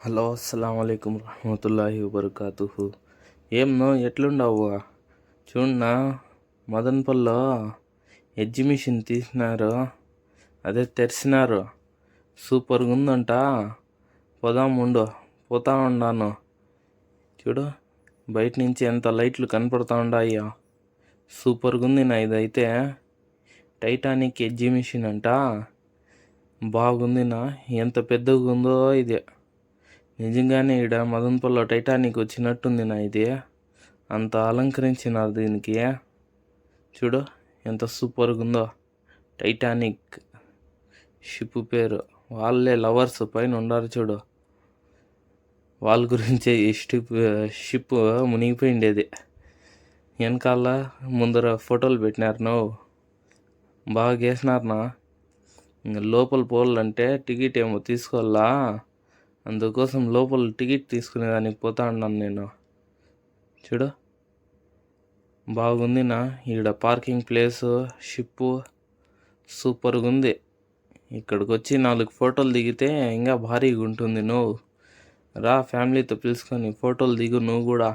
Hello అస్సలాముఅలైకుం రహమతుల్లాహి వబర్కాతుహు. ఏం ఎట్లుండవు? చూడన్నా, మదన్పల్లిలో exhibition తీసినారు, అదే తెరిచినారు. సూపర్గా ఉందంట. పోదాముండు, పోతా ఉన్నాను. చూడు, బయట నుంచి ఎంత లైట్లు కనపడతా ఉన్నాయో. సూపర్గా ఉంది నా ఇదైతే. టైటానిక్ ఎగ్జిబిషన్ అంట. బాగుంది నా, ఎంత పెద్దగా ఉందో ఇది. నిజంగానే ఈడ మదన్పల్లిలో టైటానిక్ వచ్చినట్టుంది నా ఇది. అంత అలంకరించినారు దీనికి. చూడు ఎంత సూపర్గా ఉందో. టైటానిక్ షిప్ పేరు. వాళ్ళే లవర్స్ పైన ఉండారు చూడు, వాళ్ళ గురించే ఈ షిప్ మునిగిపోయిండేది. వెనకాల ముందర ఫోటోలు పెట్టినారు. బాగా వేసినారనా. లోపల పోవాలంటే టికెట్ ఏమో తీసుకోవాలా, అందుకోసం లోపల టికెట్ తీసుకునేదానికి పోతా ఉన్నాను నేను. చూడు బాగుంది నా. ఈడ పార్కింగ్ ప్లేసు, షిప్పు సూపర్గా ఉంది. ఇక్కడికి వచ్చి 4 ఫోటోలు దిగితే ఇంకా భారీగా ఉంటుంది. నువ్వు రా, ఫ్యామిలీతో పిలుచుకొని ఫోటోలు దిగు నువ్వు కూడా.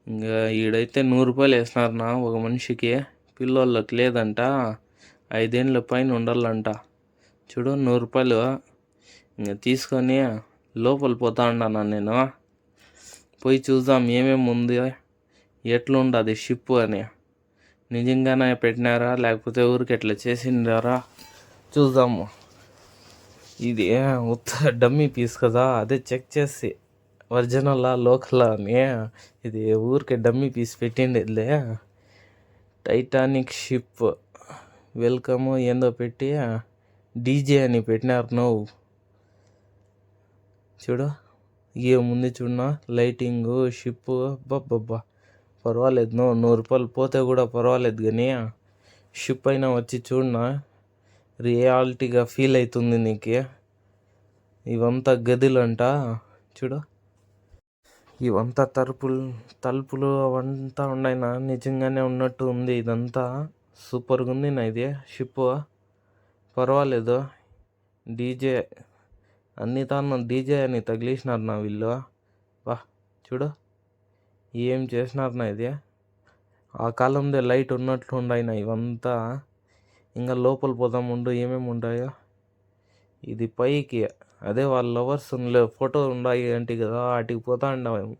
ఇంకా ఈడైతే 100 రూపాయలు వేసినారు నా ఒక మనిషికి. పిల్లోళ్ళకి లేదంట, 5 ఏళ్ళ పైన ఉండాలంట. చూడు 100 రూపాయలు ఇంకా తీసుకొని లోపల పోతా ఉన్నాను నేను. పోయి చూద్దాం ఏమేమి ఉంది, ఎట్లుండదు షిప్ అని. నిజంగానే పెట్టినారా లేకపోతే ఊరికి ఎట్లా చేసిండారా చూద్దాము. ఇది ఉత్త డమ్మీ పీస్ కదా, అదే చెక్ చేసి ఒరిజినల్లా లోకల్ అని. ఇది ఊరికే డమ్మీ పీస్ పెట్టిండేదిలే. టైటానిక్ షిప్ వెల్కమ్ ఏందో పెట్టి డీజే అని పెట్టినారు. నువ్వు చూడు ఏముంది చూడనా, లైటింగు, షిప్పు. అబ్బబ్బబ్బా పర్వాలేదు. 100 రూపాయలు పోతే కూడా పర్వాలేదు, కానీ షిప్ అయినా వచ్చి చూడనా, రియాలిటీగా ఫీల్ అవుతుంది నీకు. ఇవంతా గదులంట. చూడు ఇవంతా తలుపులు అవంతా ఉన్నాయినా, నిజంగానే ఉన్నట్టు ఉంది. ఇదంతా సూపర్గా ఉంది నా ఇది షిప్. పర్వాలేదు. డీజే అన్ని తాను డీజే అని తగిలిసినారు నా వీళ్ళు. వా చూడు ఏం చేసినారు నా ఇది. ఆ కాలంలో లైట్ ఉన్నట్లు ఉన్నాయినా ఇవంతా. ఇంకా లోపల పోదాం ఉండు, ఏమేమి ఉంటాయో. ఇది పైకి అదే వాళ్ళ లవర్స్ ఫోటో ఉన్నాయి అంటే కదా, వాటికి పోతా ఉండవేమో.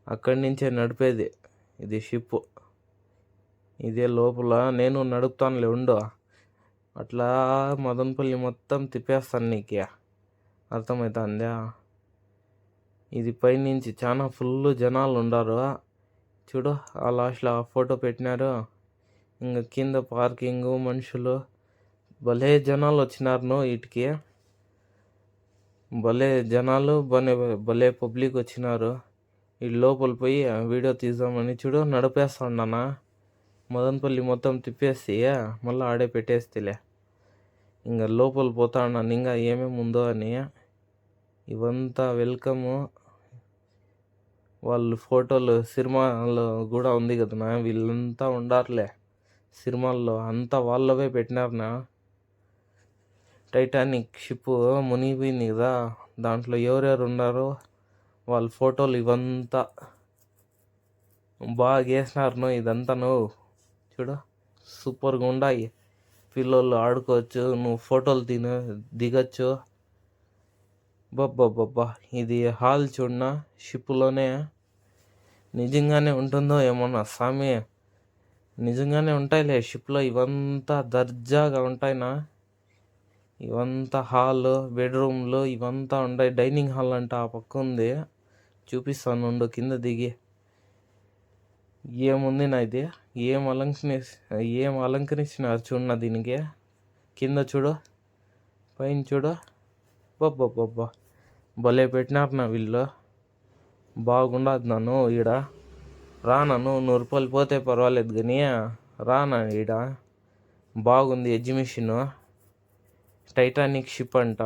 అక్కడి నుంచే నడిపేది ఇది షిప్. ఇదే లోపల నేను నడుపుతానులే ఉండు. అట్లా మదనపల్లి మొత్తం తిప్పేస్తాను నీకు, అర్థమవుతుందా. ఇది పైనుంచి చాలా ఫుల్ జనాలు ఉండారు. చూడు ఆ లాస్ట్లో ఆ ఫోటో పెట్టినారు. ఇంకా కింద పార్కింగు, మనుషులు, భలే జనాలు వచ్చినారు వీటికి. భలే జనాలు, భలే పబ్లిక్ వచ్చినారు. ఈ లోపల పోయి వీడియో తీద్దామని చూడు నడిపేస్తాను. మదనపల్లి మొత్తం తిప్పేసి మళ్ళీ ఆడే పెట్టేస్తేలే. ఇంకా లోపల పోతా ఉన్నాను ఇంకా ఏమేమి ఉందో అని. ఇవంతా వెల్కము. వాళ్ళు ఫోటోలు సినిమాలో కూడా ఉంది కదా, వీళ్ళంతా ఉండారులే సినిమాల్లో, అంతా వాళ్ళవే పెట్టినారనా. టైటానిక్ షిప్ మునిగిపోయింది కదా, దాంట్లో ఎవరెవరు ఉన్నారో వాళ్ళ ఫోటోలు ఇవంతా బాగా వేసినారు. ఇదంతా నువ్వు చూడు సూపర్గా ఉన్నాయి. పిల్లలు ఆడుకోవచ్చు, నువ్వు ఫోటోలు దిగచ్చు. బబ్బా ఇది హాల్ చూడనా షిప్లోనే. నిజంగానే ఉంటుందో ఏమన్నా స్వామి, నిజంగానే ఉంటాయిలే షిప్లో. ఇవంతా దర్జాగా ఉంటాయినా. ఇవంతా హాల్, బెడ్రూమ్లు ఇవంతా ఉంటాయి. డైనింగ్ హాల్ అంట ఆ పక్క ఉంది, చూపిస్తాను ఉండు కింద దిగి. ఏముంది నా ఇది, ఏం అలంకరించినారు చూడన్నా దీనికి. కింద చూడు, పైన చూడు. బబ్బా భలే పెట్టినారు నా వీళ్ళు. బాగుండదు నన్ను ఈడ. రానను 100 రూపాయలు పోతే పర్వాలేదు, కానీ రానా ఈడ. బాగుంది ఎగ్జిబిషను. టైటానిక్ షిప్ అంట.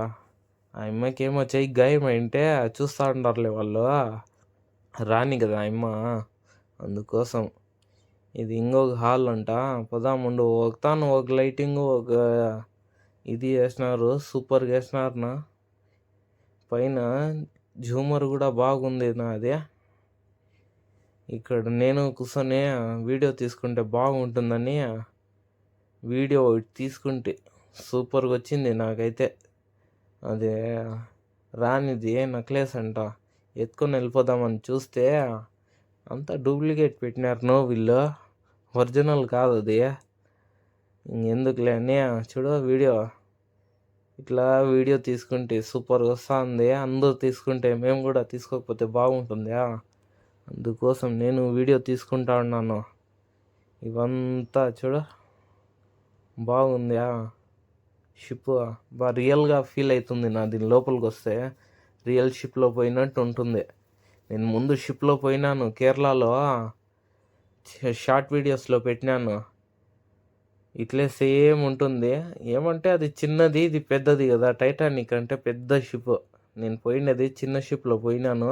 ఆ అమ్మకేమో చెయ్యి గాయమైంటే చూస్తూ ఉంటారులే వాళ్ళు, రాని కదా అమ్మ, అందుకోసం. ఇది ఇంకొక హాల్ అంట. పోదాముండు. ఒక లైటింగ్, ఒక ఇది వేసినారు, సూపర్గా వేసినారు నా. పైన జూమర్ కూడా బాగుంది నాది. ఇక్కడ నేను కూర్చొని వీడియో తీసుకుంటే బాగుంటుందని వీడియో తీసుకుంటే సూపర్గా వచ్చింది నాకైతే. అదే రానిది నెక్లెస్ అంట, ఎత్తుకొని వెళ్ళిపోదామని చూస్తే అంతా డూప్లికేట్ పెట్టినారు వీళ్ళు, ఒరిజినల్ కాదు అది. ఇంకెందుకులే అని చూడు వీడియో, ఇట్లా వీడియో తీసుకుంటే సూపర్గా వస్తుంది. అందరూ తీసుకుంటే మేము కూడా తీసుకోకపోతే బాగుంటుందా, అందుకోసం నేను వీడియో తీసుకుంటా ఉన్నాను. ఇవంతా చూడు బాగుందా, షిప్ బాగా రియల్గా ఫీల్ అవుతుంది. నా దీని లోపలికి వస్తే రియల్ షిప్లో పోయినట్టు ఉంటుంది. నేను ముందు షిప్లో పోయినాను కేరళలో, షార్ట్ వీడియోస్లో పెట్టినాను. ఇట్లే సేమ్ ఉంటుంది. ఏమంటే అది చిన్నది, ఇది పెద్దది కదా. టైటానిక్ అంటే పెద్ద షిప్, నేను పోయినది చిన్న షిప్లో పోయినాను.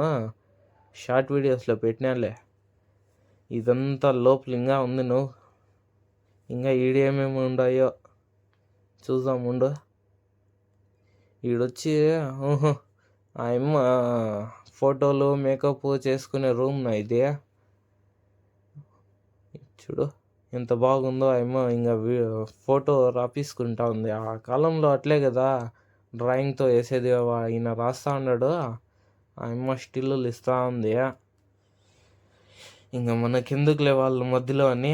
షార్ట్ వీడియోస్లో పెట్టినాలే. ఇదంతా లోపల ఇంకా ఉంది. ఇంకా ఈడేమేమి ఉన్నాయో చూద్దాం ఉండు. ఈడొచ్చి ఆయమ్మ ఫోటోలు మేకప్ చేసుకునే రూమ్ నా ఇది. చూడు ఎంత బాగుందో. ఆయమ్మ ఇంకా ఫోటో రాపించుకుంటా ఉంది. ఆ కాలంలో అట్లే కదా డ్రాయింగ్తో వేసేది. ఈయన రాస్తా ఉన్నాడు, ఆయమ్మ స్టిల్లు ఇస్తూ ఉంది. ఇంకా మనకెందుకులే వాళ్ళ మధ్యలో అని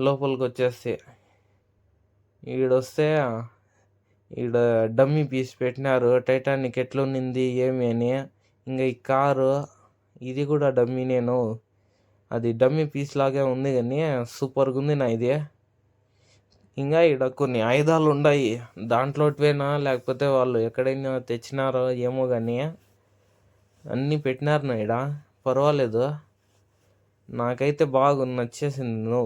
లోపలికి వచ్చేస్తే, ఈడొస్తే ఈడ డమ్మీ పీస్ పెట్టినారు. టైటానిక్ ఎట్లున్నింది ఏమి అని. ఇంకా ఈ కారు ఇది కూడా డమ్మీ. నేను అది డమ్మీ పీస్ లాగే ఉంది కానీ సూపర్గా ఉంది నా ఇది. ఇంకా ఈడ కొన్ని ఆయుధాలు ఉన్నాయి, దాంట్లోటివేనా లేకపోతే వాళ్ళు ఎక్కడైనా తెచ్చినారో ఏమో కానీ అన్నీ పెట్టినారు నా ఈడ. పర్వాలేదు, నాకైతే బాగా నచ్చేసింది.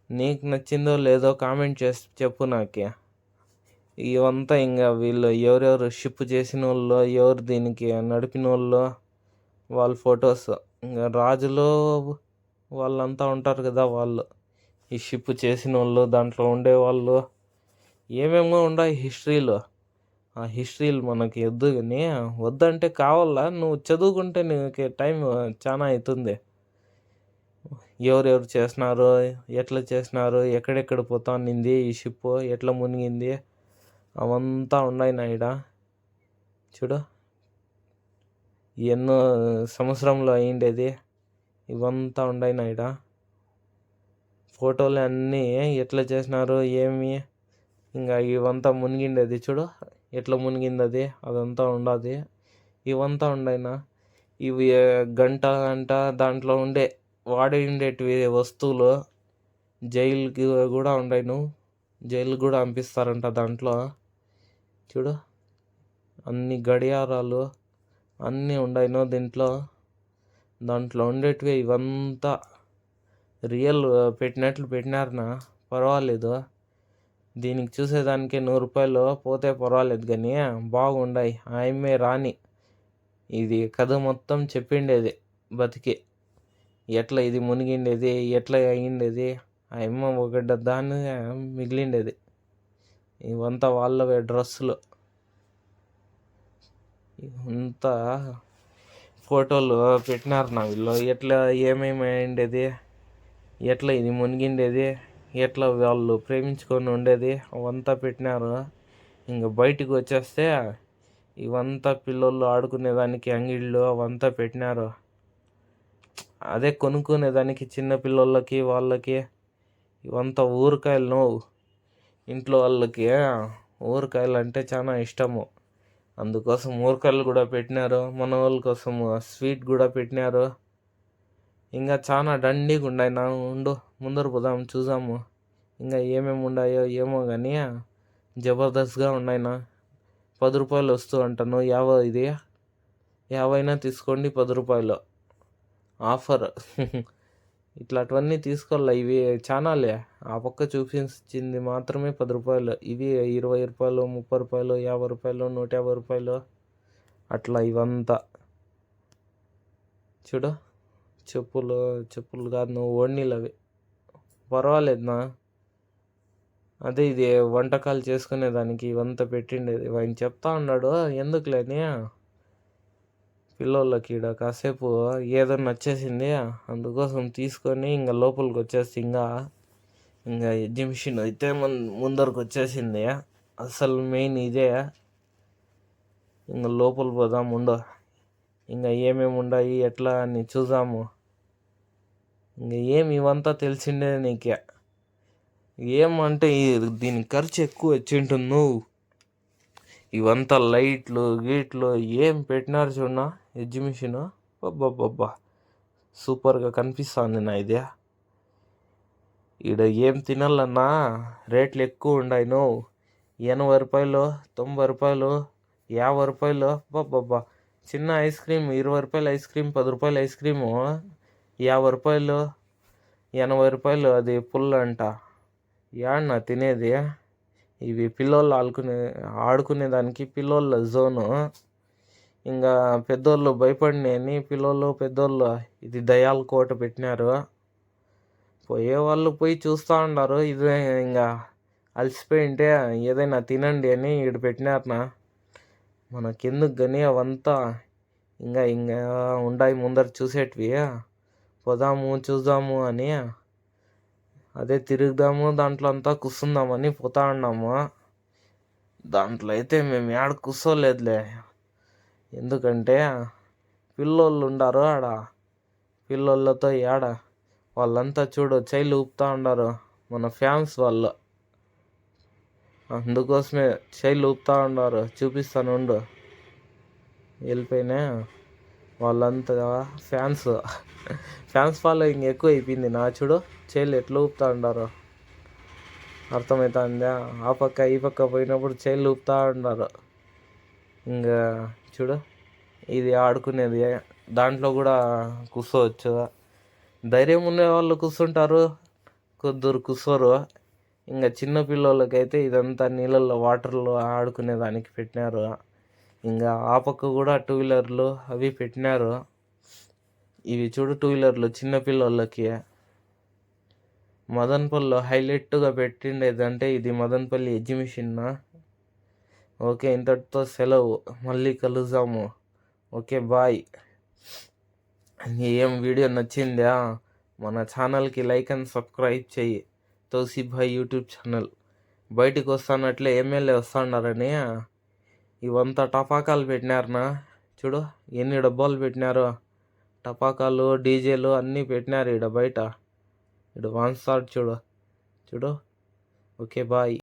నీకు నచ్చిందో లేదో కామెంట్ చేసి చెప్పు నాకే. ఇవంతా ఇంకా వీళ్ళు ఎవరెవరు షిప్ చేసిన వాళ్ళు, ఎవరు దీనికి నడిపిన వాళ్ళు, వాళ్ళ ఫొటోస్. ఇంకా రాజులు వాళ్ళంతా ఉంటారు కదా, వాళ్ళు ఈ షిప్ చేసిన వాళ్ళు, దాంట్లో ఉండేవాళ్ళు ఏమేమో ఉన్నాయి హిస్టరీలో. ఆ హిస్టరీలు మనకి వద్దు కానీ, వద్దంటే కావాలా, నువ్వు చదువుకుంటే నీకు టైం చాలా అవుతుంది. ఎవరెవరు చేసినారు, ఎట్లా చేసినారు, ఎక్కడెక్కడ పోతానింది ఈ షిప్, ఎట్లా మునిగింది, అవంతా ఉన్నాయి నా ఈడ. చూడు ఎన్నో సంవత్సరంలో అయ్యిండేది, ఇవంతా ఉన్నాయి నా ఈడ. ఫోటోలు అన్నీ ఎట్లా చేసినారు ఏమి, ఇంకా ఇవంతా మునిగిండేది చూడు ఎట్లా మునిగింది అది, అదంతా ఉండదు. ఇవంతా ఉండయినా ఇవి గంట దాంట్లో వాడేటివి వస్తువులు. జైలుకి కూడా ఉండను, జైలు కూడా పంపిస్తారంట దాంట్లో. చూడు అన్ని గడియారాలు అన్నీ ఉండయిను దీంట్లో. దాంట్లో ఉండేటివి ఇవంతా రియల్ పెట్టినట్లు పెట్టినారనా, పర్వాలేదు. దీనికి చూసేదానికి 100 రూపాయలు పోతే పర్వాలేదు కానీ బాగుండాయి. ఆయమ్మే రాణి, ఇది కథ మొత్తం చెప్పిండేది బతికి, ఎట్లా ఇది మునిగిండేది, ఎట్లా అయ్యిండేది. ఆయమ్మ ఒకటి దాన్ని మిగిలిండేది. ఇవంతా వాళ్ళవే డ్రెస్సులు. ఇంత ఫోటోలు పెట్టినారు నా వీళ్ళు, ఎట్లా ఏమేమి అయిండేది, ఎట్లా ఇది మునిగిండేది, ఎట్లా వాళ్ళు ప్రేమించుకొని ఉండేది, అవంతా పెట్టినారు. ఇంకా బయటికి వచ్చేస్తే ఇవంతా పిల్లలు ఆడుకునేదానికి అంగిళ్ళు అవంతా పెట్టినారు. అదే కొనుక్కునేదానికి చిన్న పిల్లలకి వాళ్ళకి. ఇవంతా ఊరకాయలు. ఇంట్లో వాళ్ళకి ఊరకాయలు అంటే చాలా ఇష్టము, అందుకోసం ఊరకాయలు కూడా పెట్టినారు. మన వాళ్ళ కోసం స్వీట్ కూడా పెట్టినారు. ఇంకా చాలా దండిగా ఉన్నాయి. నా ఉండు ముందర పోదాం చూసాము ఇంకా ఏమేమి ఉన్నాయో ఏమో కానీ జబర్దస్త్గా ఉన్నాయినా. 10 రూపాయలు వస్తూ అంటాను, 50 ఇది 50 తీసుకోండి, 10 రూపాయలు ఆఫర్. ఇట్లాంటివన్నీ తీసుకోవాలి. ఇవి చాలాలే, ఆ పక్క చూపించింది మాత్రమే 10 రూపాయలు. ఇవి 20 రూపాయలు, 30 రూపాయలు, 50 రూపాయలు, 150 రూపాయలు అట్లా ఇవంతా. చూడు చెప్పులు కాదు, నువ్వు ఓణీలు అవి పర్వాలేదునా. అదే ఇది వంటకాలు చేసుకునేదానికి ఇవంతా పెట్టిండేది. ఆయన చెప్తా ఉన్నాడు ఎందుకులేని పిల్లోళ్ళకి ఈడ కాసేపు ఏదో నచ్చేసింది, అందుకోసం తీసుకొని ఇంకా లోపలికి వచ్చేసి ఇంకా ఎగ్జిబిషన్ అయితే ముందరకు వచ్చేసింది. అసలు మెయిన్ ఇదే. ఇంకా లోపల పోదాం ఉండు, ఇంకా ఏమేమి ఉన్నాయి ఎట్లా అని చూద్దాము. ఇంకా ఇవంతా తెలిసిండే నీకే. ఏమంటే దీని ఖర్చు ఎక్కువ వచ్చింటుంది. నువ్వు ఇవంతా లైట్లు గీట్లు ఏం పెట్టినారు చూడనా ఎగ్జిబిషన్. అబ్బబ్బబ్బా సూపర్గా కనిపిస్తుంది నా ఇదే. ఈడ ఏం తినాలన్నా రేట్లు ఎక్కువ ఉన్నాయి. నువ్వు 80 రూపాయలు, 90 రూపాయలు, 50 రూపాయలు. అబ్బబ్బబ్బా చిన్న ఐస్ క్రీమ్ 20 రూపాయలు ఐస్ క్రీమ్, 10 రూపాయలు ఐస్ క్రీము, 50 రూపాయలు, 80 రూపాయలు అది పుల్ల అంట. యాడన్నా తినేది? ఇవి పిల్లోళ్ళు ఆడుకునేదానికి పిల్లోళ్ళ జోను. ఇంకా పెద్దోళ్ళు భయపడినని పిల్లోళ్ళు పెద్దోళ్ళు ఇది దయాల కోట పెట్టినారు. పోయేవాళ్ళు పోయి చూస్తూ ఉన్నారు. ఇది ఇంకా అలసిపోయింటే ఏదైనా తినండి అని ఈడ పెట్టినారనా. మనకెందుకు కానీ అవంతా ఇంకా ఉండాయి ముందర చూసేటివి. పోదాము చూద్దాము అని అదే తిరుగుదాము, దాంట్లో అంతా కూర్చుందామని పోతా ఉన్నాము. దాంట్లో అయితే మేము ఏడ కూర్చోలేదులే, ఎందుకంటే పిల్లోళ్ళు ఉండారు ఆడ. పిల్లోళ్ళతో ఏడ వాళ్ళంతా చూడు చైలు ఊపుతా ఉన్నారు, మన ఫ్యాన్స్ వాళ్ళు. అందుకోసమే చైలు ఊపుతా ఉన్నారు, చూపిస్తానుండు. వెళ్ళిపోయినా వాళ్ళంతా ఫ్యాన్స్ ఫాలోయింగ్ ఎక్కువ అయిపోయింది నా. చూడు చైలు ఎట్లా ఊపుతా ఉన్నారు, అర్థమవుతుందా? ఆ పక్క ఈ పక్క పోయినప్పుడు చైలు ఊపుతా ఉన్నారు. ఇంకా చూడు ఇది ఆడుకునేది, దాంట్లో కూడా కూర్చోవచ్చు. ధైర్యం ఉండే వాళ్ళు కూర్చుంటారు, కొద్దిరు కూర్చోరు. ఇంకా చిన్న పిల్లలకైతే ఇదంతా నీళ్ళల్లో వాటర్లో ఆడుకునేదానికి పెట్టినారు. ఇంకా ఆ పక్క కూడా 2 వీలర్లు అవి పెట్టినారు. ఇవి చూడు 2 వీలర్లు చిన్న పిల్లలకి. మదనపల్లిలో హైలైట్గా పెట్టిండేదంటే ఇది మదనపల్లి ఎగ్జిబిషన్. ఓకే, ఇంతటితో సెలవు, మళ్ళీ కలుద్దాము. Okay bye. ఏం వీడియో నచ్చిందా? మన ఛానల్కి లైక్ అండ్ సబ్స్క్రైబ్ చెయ్యి. తౌసీఫ్ భాయ్ యూట్యూబ్ ఛానల్. బయటికి వస్తానట్లే ఎమ్మెల్యే వస్తాడారని ఇవంతా టపాకాలు పెట్టినారనా. చూడు ఎన్ని డబ్బాలు పెట్టినారు, టపాకాలు డీజేలు అన్నీ పెట్టినారు ఈడ బయట. ఇడు 1 స్టార్ చూడు. Okay bye.